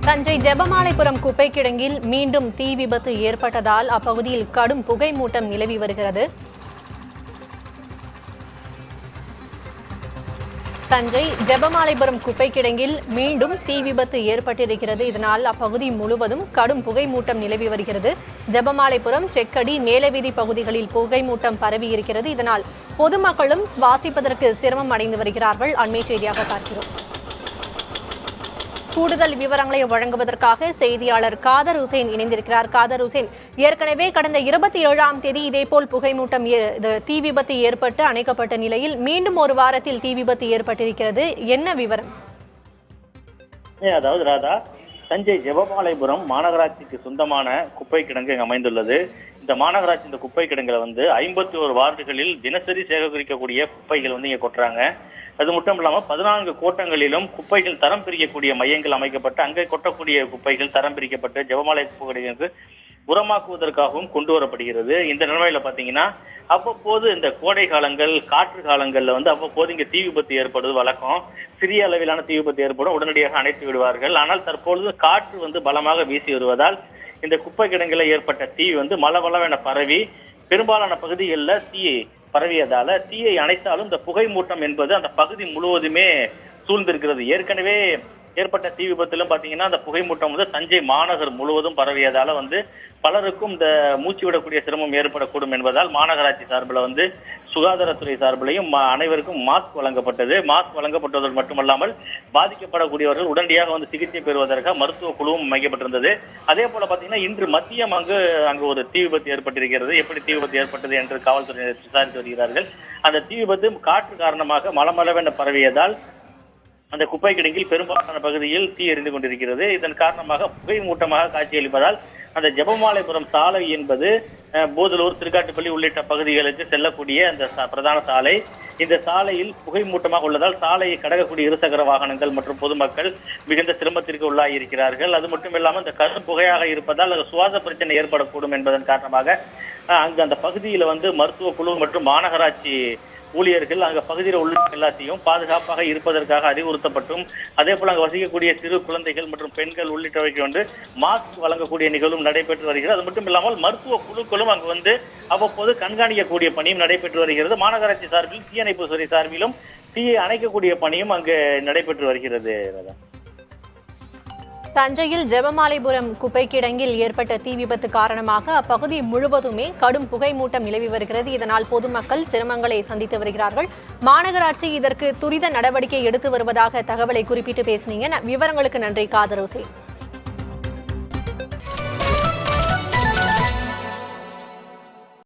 தஞ்சை ஜெபமாலைபுரம் குப்பை கிடங்கில் மீண்டும் தீ விபத்து ஏற்பட்டதால் அப்பகுதியில் கடும் புகை மூட்டம் நிலவி வருகிறது. தஞ்சை ஜெபமாலைபுரம் குப்பை கிடங்கில் மீண்டும் தீ விபத்து ஏற்பட்டிருக்கிறது. இதனால் அப்பகுதி முழுவதும் கடும் புகை மூட்டம் நிலவி வருகிறது. ஜெபமாலைபுரம், செக்கடி, மேலவீதி பகுதிகளில் புகை மூட்டம் பரவி இருக்கிறது. இதனால் பொதுமக்களும் சுவாசிப்பதற்கு சிரமம் அடைந்து வருகிறார்கள். அண்மை செய்தியாக பார்க்கிறோம். கூடுதல் விவரங்களை வழங்குவதற்காக செய்தியாளர் காதர் ஹுசேன் இணைந்திருக்கிறார். காதர் ஹுசேன், ஏற்கனவே கடந்த 27ஆம் தேதி இதேபோல் புகைமூட்டம் தீ விபத்து ஏற்பட்டு அணைக்கப்பட்ட நிலையில் மீண்டும் ஒரு வாரத்தில் தீ விபத்து ஏற்பட்டிருக்கிறது. என்ன விவரம்? அதாவது ராதா, தஞ்சை ஜெபமாலைபுரம் மாநகராட்சிக்கு சொந்தமான குப்பை கிடங்கு அமைந்துள்ளது. இந்த மாநகராட்சி இந்த குப்பை கிடங்குல 51 வார்டுகளில் தினசரி சேகரிக்கக்கூடிய குப்பைகள் இங்க கொட்டுறாங்க. அது மட்டும் இல்லாம 14 கோட்டங்களிலும் குப்பைகள் தரம் பிரிக்கக்கூடிய மையங்கள் அமைக்கப்பட்டு அங்கே கொட்டக்கூடிய குப்பைகள் தரம் பிரிக்கப்பட்டு ஜெபமாலை குப்பைகளுக்கு உரமாக்குவதற்காகவும் கொண்டு வரப்படுகிறது. இந்த நிலைமையில பாத்தீங்கன்னா அவ்வப்போது இந்த கோடை காலங்கள், காற்று காலங்கள்ல அவ்வப்போது இங்க தீ விபத்து ஏற்படுவது வழக்கம். சிறிய அளவிலான தீ விபத்து ஏற்படும், உடனடியாக அணைத்து விடுவார்கள். ஆனால் தற்பொழுது காற்று பலமாக வீசி வருவதால் இந்த குப்பை கிடங்குல ஏற்பட்ட தீ மளமளவென பரவி பெரும்பாலான பகுதிகளில் தீயை பரவியதால தீயை அணைத்தாலும் இந்த புகை மூட்டம் என்பது அந்த பகுதி முழுவதுமே சூழ்ந்திருக்கிறது. ஏற்கனவே ஏற்பட்ட தீ விபத்திலும் பாத்தீங்கன்னா அந்த புகை மூட்டம் தஞ்சை மாநகர் முழுவதும் பரவியதால பலருக்கும் இந்த மூச்சு விடக்கூடிய சிரமம் ஏற்படக்கூடும் என்பதால் மாநகராட்சி சார்பில் சுகாதாரத்துறை சார்பிலையும் அனைவருக்கும் மாஸ்க் வழங்கப்பட்டது. மாஸ்க் வழங்கப்பட்டதோடு மட்டுமல்லாமல் பாதிக்கப்படக்கூடியவர்கள் உடனடியாக சிகிச்சை பெறுவதற்காக மருத்துவ குழுவும் அமைக்கப்பட்டிருந்தது. அதே போல பாத்தீங்கன்னா இன்று மதியம் அங்கு ஒரு தீ விபத்து ஏற்பட்டிருக்கிறது. எப்படி தீ விபத்து ஏற்பட்டது என்று காவல்துறையினர் விசாரித்து வருகிறார்கள். அந்த தீ விபத்து காற்று காரணமாக மளமளவென பரவியதால் அந்த குப்பை கிடங்கில் பெரும்பாலான பகுதியில் தீ எரிந்து கொண்டிருக்கிறது. இதன் காரணமாக புகை மூட்டமாக காட்சியளிப்பதால் அந்த ஜெபமாலைபுரம் சாலை என்பது போதலூர், திருக்காட்டுப்பள்ளி உள்ளிட்ட பகுதிகளுக்கு செல்லக்கூடிய அந்த பிரதான சாலை. இந்த சாலையில் புகை மூட்டமாக உள்ளதால் சாலையை கடக்கக்கூடிய இருசக்கர வாகனங்கள் மற்றும் பொதுமக்கள் மிகுந்த சிரமத்திற்கு உள்ளாகி இருக்கிறார்கள். அது மட்டும் இல்லாமல் இந்த கரும் புகையாக இருப்பதால் சுவாச பிரச்சனை ஏற்படக்கூடும் என்பதன் காரணமாக அங்கு அந்த பகுதியில் மருத்துவ குழு மற்றும் மாநகராட்சி ஊழியர்கள் அங்க பகுதியில் உள்ள எல்லாத்தையும் பாதுகாப்பாக இருப்பதற்காக அறிவுறுத்தப்பட்டும், அதே போல அங்கு வசிக்கக்கூடிய சிறு குழந்தைகள் மற்றும் பெண்கள் உள்ளிட்டவைக்கு மாஸ்க் வழங்கக்கூடிய நிகழ்வும் நடைபெற்று வருகிறது. அது மட்டும் இல்லாமல் மருத்துவ குழுக்களும் அங்கு அவ்வப்போது கண்காணிக்கக்கூடிய பணியும் நடைபெற்று வருகிறது. மாநகராட்சி சார்பில் தீயணைப்பு துறை சார்பிலும் தீயை அணைக்கக்கூடிய பணியும் அங்கு நடைபெற்று வருகிறது. தஞ்சையில் ஜெபமாலைபுரம் குப்பை கிடங்கில் ஏற்பட்ட தீ விபத்து காரணமாக அப்பகுதி முழுவதுமே கடும் புகை மூட்டம் நிலவி வருகிறது. இதனால் பொதுமக்கள் சிரமங்களை சந்தித்து வருகிறார்கள். மாநகராட்சி இதற்கு துரித நடவடிக்கை எடுத்து வருவதாக தகவலை குறிப்பிட்டு பேசினீங்க. விவரங்களுக்கு நன்றி காதர் ஹுசேன்.